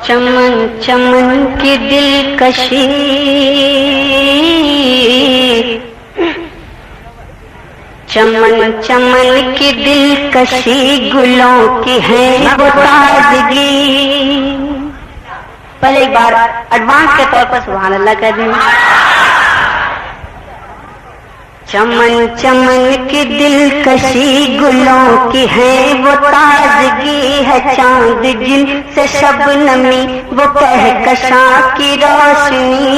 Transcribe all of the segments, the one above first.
چمن چمن کی دلکشی، چمن چمن کی دلکشی، گلوں کی ہے وہ تازگی. پہلے ایک بار ایڈوانس کے طور پر سبحان اللہ کہہ دیں. چمن چمن کی دلکشی، گلوں کی ہے وہ تازگی، ہے چاند جن سے شبنمی وہ کہکشاں کی روشنی.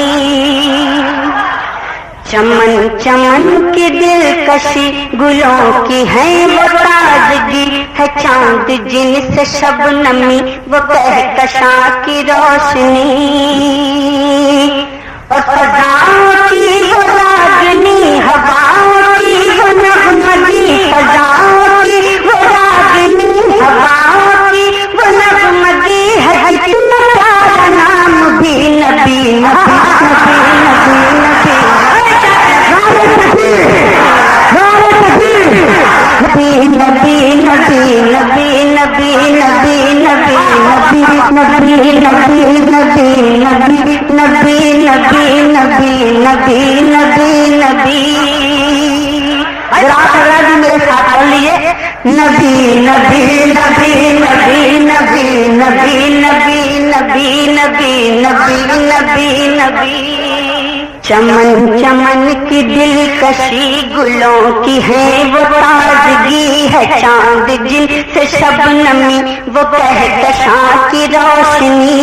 چمن چمن کی دلکشی، گلوں کی ہے وہ تازگی، ہے چاند جن سے شبنمی وہ کہکشاں کی روشنی. اور فضاؤں کی وہ راگنی، ہواؤں کی وہ نغمگی، فضاؤں کی وہ راگنی، ہواؤں کی وہ نغمگی، ہے کتنا پیارا نام بھی نبی نبی نبی نبی نبی نبی نبی نبی نبی نبی نبی نبی نبی نبی نبی نبی نبی نبی نبی. ذرا میرے ساتھ پڑھ لیجیے. نبی نبی نبی نبی نبی نبی نبی نبی نبی نبی نبی نبی. چمن چمن کی دلکشی، گلوں کی ہے وہ تازگی، ہے چاند جن سے شبنمی وہ کہکشاں کی روشنی.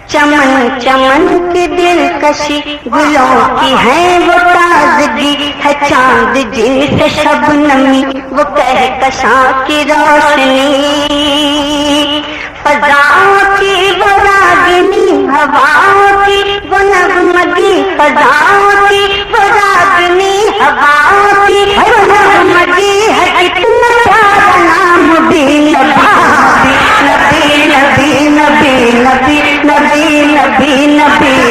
چمن چمن کی دلکشی، گلوں کی ہے وہ تازگی، ہے چاند جن سے شبنمی وہ کہکشاں کی روشنی. فضاؤں کی وہ راگنی، ہواؤں کی وہ نغمگی، فضاؤں کی وہ راگنی، ہواؤں کی وہ نغمگی، ہے کتنا پیارا نام بھی نبی نبی نبی نبی نبی نبی نبی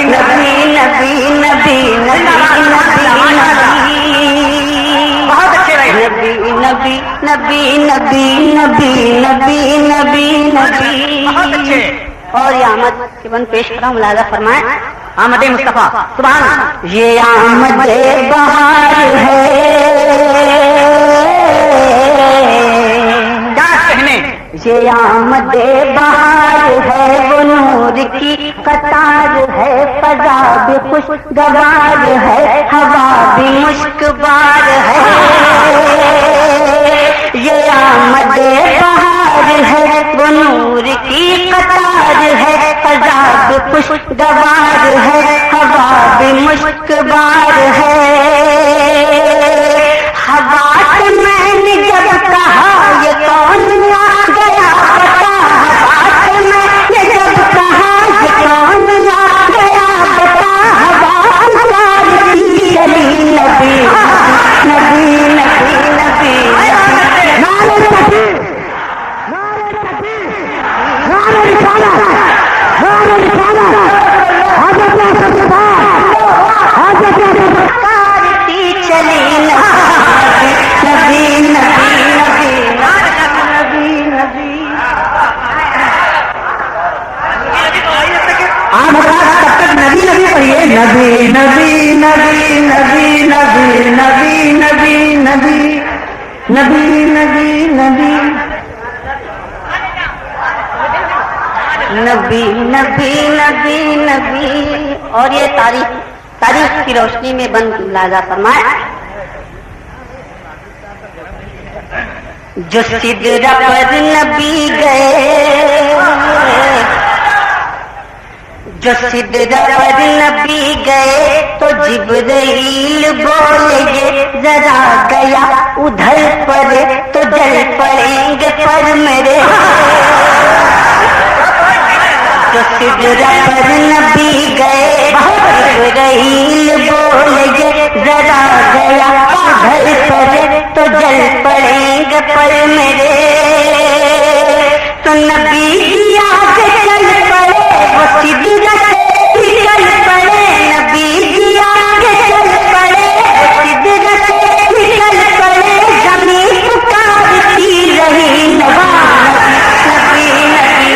نبی نبی نبی نبی نبی نبی نبی نبی نبی نبی نبی نبی. بہت اچھے. اور یہ آمد کے بند پیش کرا ہوں، ملاحظہ فرمائیں. آمد مصطفیٰ سبحان. یہ آمد بہار ہے، یہ آمد بہار ہے، وہ نور کی قطار ہے، فضا بھی خوشگوار ہے، ہوا بھی مشکبار ہے. یہ آمد بہار ہے، وہ نور کی قطار ہے، فضا بھی خوشگوار ہے، ہوا بھی مشکبار ہے. ہوا سے میں نے جب کہا یہ کون گیا پتا، ہوا سے میں نے جب کہا یہ کون گیا پتا، ہوا انکار کی چلی نبی نبی نبی نبی. نبی نبی نبی نبی نبی نبی نبی نبی نبی نبی نبی نبی نبی نبی نبی. اور یہ تاریخ کی روشنی میں بند ملاحظہ فرمائے. جو سدرہ پر نبی گئے، جو سدرہ پر نبی گئے تو جبرائیل بولے گے ذرا گیا ادھر پر تو جل پڑیں گے پر میرے. جو سدرہ پر نبی گئے جبرائیل بولے گے ذرا گیا ادھر پر تو جل پڑیں گے پر میرے. تو نبی کی آگے چل پڑے وہ سدرہ سے چل پڑے، نبی کی آگے چل پڑے وہ سدرہ سے چل پڑے، زمین پکارتی رہی نبی نبی